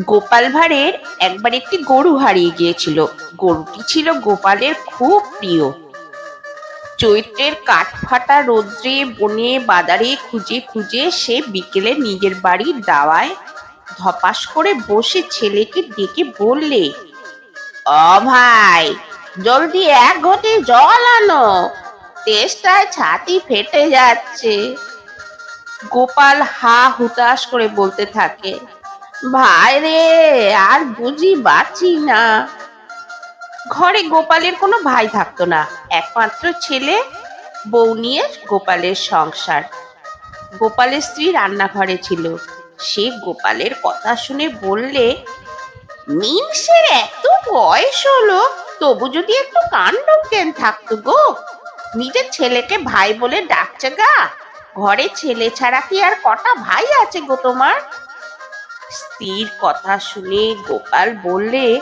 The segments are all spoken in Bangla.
গোপাল ভাঁড়ের একবার একটি গরু হারিয়ে গিয়েছিল। গরুটি ছিল গোপালের খুব প্রিয়। চৈত্রের কাঠফাটা রৌদ্রে বনে বাজারে খুঁজে খুঁজে সে বিকেলে নিজের বাড়ির দাওয়ায় ধপাস করে বসে ছেলেকে ডেকে বললে, "ও ভাই, জলদি এক ঘটি জল আনো, তেষ্টায় ছাতি ফেটে যাচ্ছে।" গোপাল হা হুতাশ করে বলতে থাকে, "ভাই রে, আর বুঝি বাঁচি না।" ঘরে গোপালের কোনো ভাই থাকতো না, একমাত্র ছেলে। বউ নিয়ে গোপালের সংসার। গোপালের স্ত্রী রান্নাঘরে ছিল। সে গোপালের কথা শুনে বললে, "মিনসের এত বয়স হলো, তবু যদি একটু কাণ্ড জ্ঞান থাকতো গো! নিজের ছেলেকে ভাই বলে ডাকছে গা! ঘরে ছেলে ছাড়া কি আর কটা ভাই আছে গো তোমার?" স্ত্রীর কথা শুনে গোপাল বললে,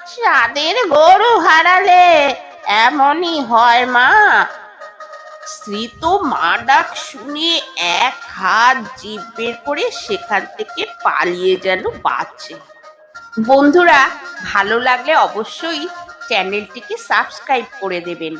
"সাদের গরু হারালে এমনই হয় মা।" স্ত্রী তো মা ডাক শুনে এক হাত জিভ বের করে সেখান থেকে পালিয়ে যেন বাঁচে। বন্ধুরা, ভালো লাগলে অবশ্যই চ্যানেলটিকে সাবস্ক্রাইব করে দেবেন।